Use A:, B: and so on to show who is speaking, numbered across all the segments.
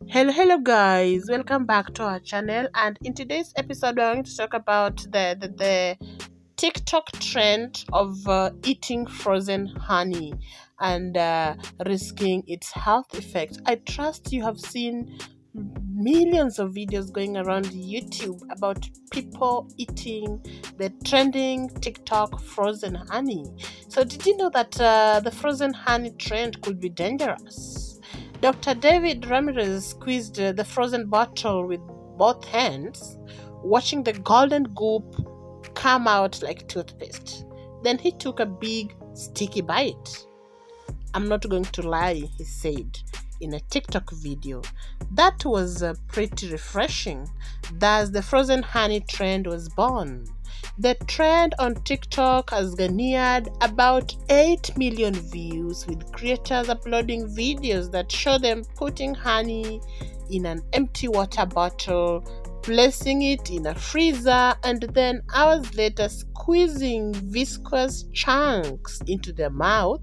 A: Hello guys, welcome back to our channel. And in today's episode, we're going to talk about the TikTok trend of eating frozen honey and risking its health effects. I trust you have seen millions of videos going around YouTube about people eating the trending TikTok frozen honey. So, did you know that the frozen honey trend could be dangerous? Dr. David Ramirez squeezed the frozen bottle with both hands, watching the golden goop come out like toothpaste. Then he took a big, sticky bite. I'm not going to lie, he said in a TikTok video. That was pretty refreshing. Thus, the frozen honey trend was born. The trend on TikTok has garnered about 8 million views, with creators uploading videos that show them putting honey in an empty water bottle, placing it in a freezer, and then hours later squeezing viscous chunks into their mouth,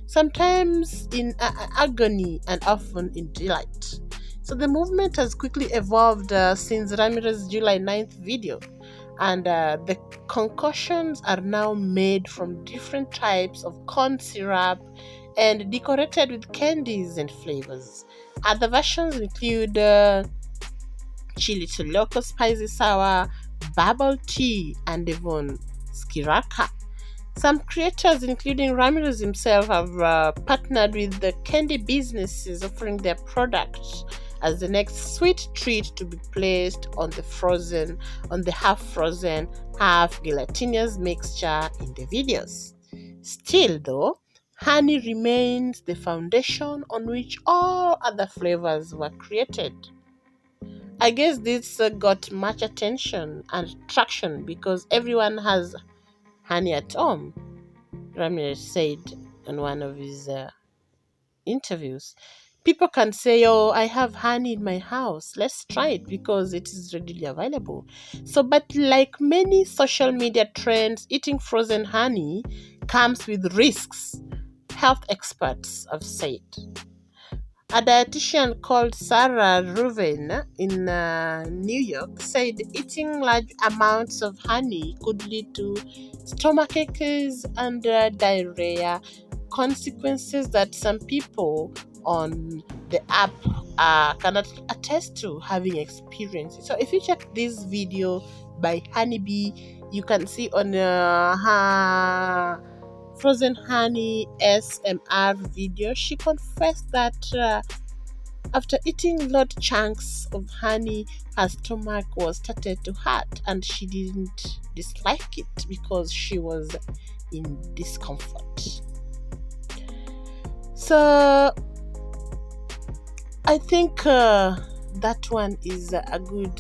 A: sometimes in agony and often in delight. So the movement has quickly evolved since Ramirez's July 9th video, and the concoctions are now made from different types of corn syrup and decorated with candies and flavors. Other versions include chili to loco spicy sour, bubble tea, and even skiraka. Some creators, including Ramirez himself, have partnered with the candy businesses, offering their products as the next sweet treat to be placed on the half-frozen, half gelatinous mixture in the videos. Still, though, honey remains the foundation on which all other flavors were created. I guess this got much attention and traction because everyone has honey at home, Ramirez said in one of his interviews. People can say, "Oh, I have honey in my house. Let's try it because it is readily available." So, but like many social media trends, eating frozen honey comes with risks, health experts have said. A dietitian called Sarah Ruven in New York said eating large amounts of honey could lead to stomach aches and diarrhea, consequences that some people on the app cannot attest to having experienced. So if you check this video by Honeybee, you can see on her frozen honey SMR video, she confessed that after eating large chunks of honey, her stomach was started to hurt and she didn't dislike it because she was in discomfort. So I think that one is a good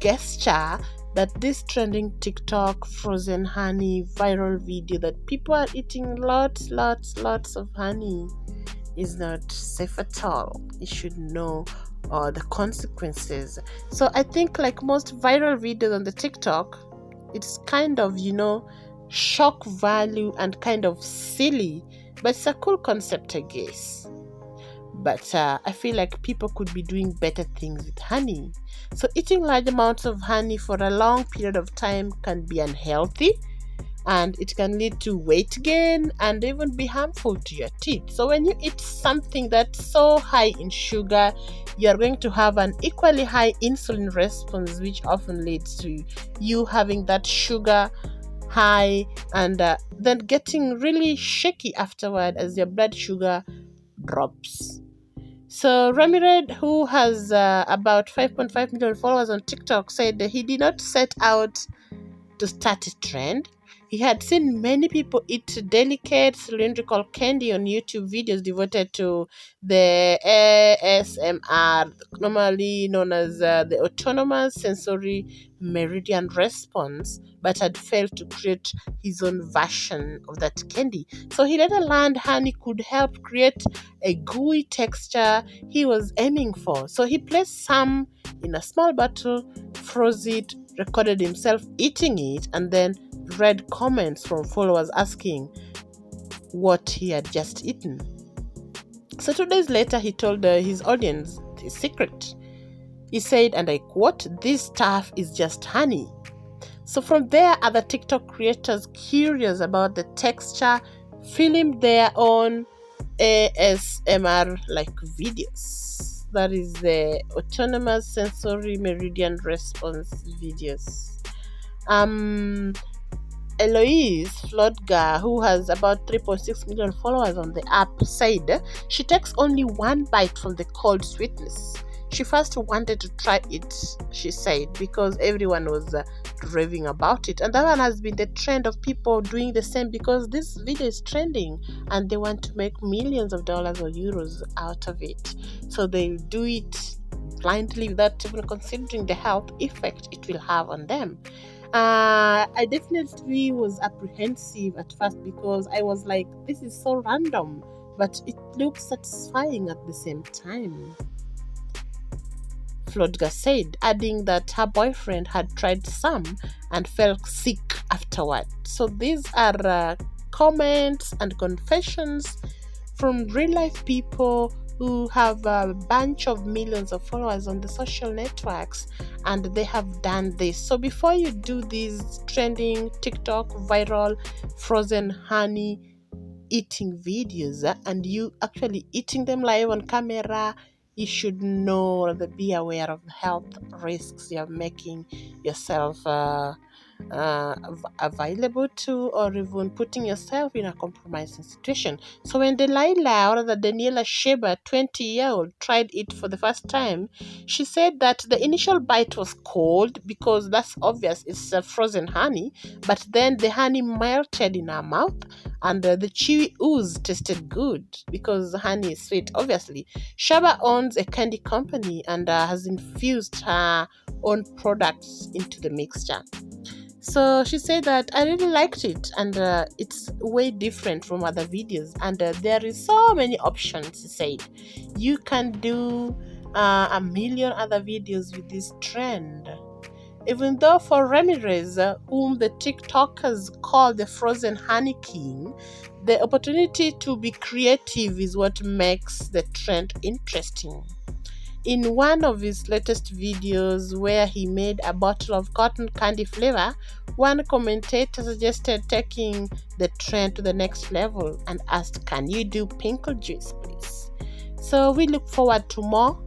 A: gesture, that this trending TikTok frozen honey viral video that people are eating lots of honey is not safe at all. You should know the consequences. So I think, like most viral videos on the TikTok, it's kind of, shock value and kind of silly, but it's a cool concept, I guess. But I feel like people could be doing better things with honey. So eating large amounts of honey for a long period of time can be unhealthy, and it can lead to weight gain and even be harmful to your teeth. So when you eat something that's so high in sugar, you're going to have an equally high insulin response, which often leads to you having that sugar high and then getting really shaky afterward as your blood sugar drops. So Ramirez, who has about 5.5 million followers on TikTok, said that he did not set out to start a trend. He had seen many people eat delicate cylindrical candy on YouTube videos devoted to the ASMR, normally known as the Autonomous Sensory Meridian Response, but had failed to create his own version of that candy. So he later learned honey could help create a gooey texture he was aiming for. So he placed some in a small bottle, froze it, recorded himself eating it, and then read comments from followers asking what he had just eaten. So 2 days later, he told his audience his secret. He said, and I quote, "This stuff is just honey." So from there, other TikTok creators curious about the texture filmed their own ASMR like videos. That is the autonomous sensory meridian response videos. Eloise Flodgar, who has about 3.6 million followers on the app, said she takes only one bite from the cold sweetness. She first wanted to try it, she said, because everyone was raving about it. And that one has been the trend of people doing the same because this video is trending and they want to make millions of dollars or euros out of it. So they'll do it blindly without even considering the health effect it will have on them. I definitely was apprehensive at first because I was like, this is so random, but it looks satisfying at the same time. Flodga said, adding that her boyfriend had tried some and felt sick afterward. So these are comments and confessions from real life people who have a bunch of millions of followers on the social networks, and they have done this. So before you do these trending TikTok viral frozen honey eating videos and you actually eating them live on camera, you should know or be aware of the health risks you're making yourself available to, or even putting yourself in a compromising situation. So when Delilah, or rather Daniela Sheba, 20-year-old, tried it for the first time, she said that the initial bite was cold because that's obvious, it's frozen honey, but then the honey melted in her mouth and the chewy ooze tasted good because honey is sweet, obviously. Shaba owns a candy company and has infused her own products into the mixture. So she said that I really liked it and it's way different from other videos and there is so many options, she said. You can do a million other videos with this trend. Even though for Ramirez, whom the TikTokers call the frozen honey king, the opportunity to be creative is what makes the trend interesting. In one of his latest videos where he made a bottle of cotton candy flavor, one commentator suggested taking the trend to the next level and asked, "Can you do pinkle juice, please?" So we look forward to more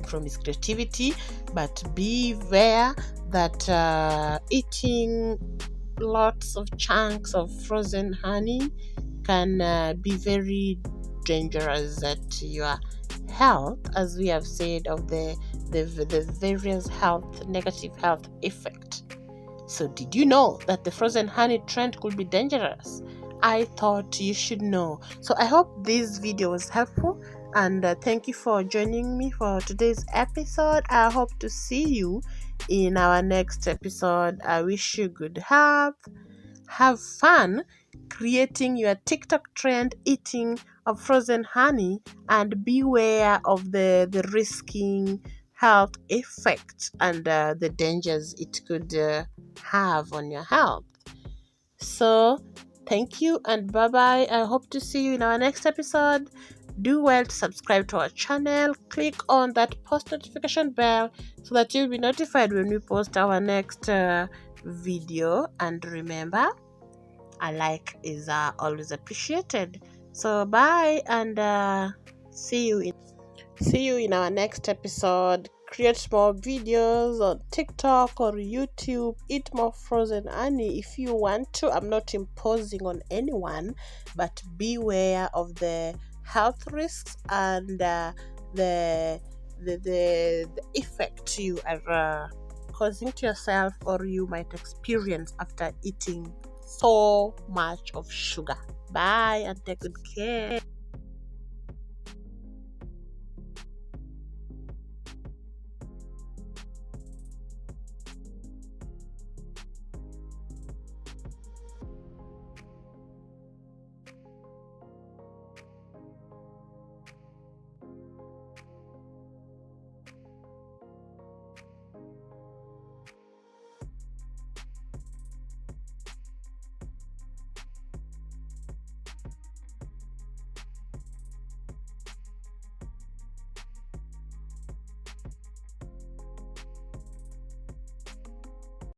A: from his creativity, but beware that eating lots of chunks of frozen honey can be very dangerous at your health, as we have said, of the various negative health effect. So did you know that the frozen honey trend could be dangerous? I thought you should know. So I hope this video was helpful, and thank you for joining me for today's episode. I hope to see you in our next episode. I wish you good health. Have fun creating your TikTok trend eating of frozen honey, and beware of the risking health effect and the dangers it could have on your health. So thank you and bye bye. I hope to see you in our next episode. Do well to subscribe to our channel. Click on that post notification bell so that you'll be notified when we post our next video. And remember, a like is always appreciated. So bye and see you in our next episode. Create more videos on TikTok or YouTube. Eat more frozen honey if you want to. I'm not imposing on anyone, but beware of the health risks and the effect you are causing to yourself or you might experience after eating so much of sugar. Bye and take good care.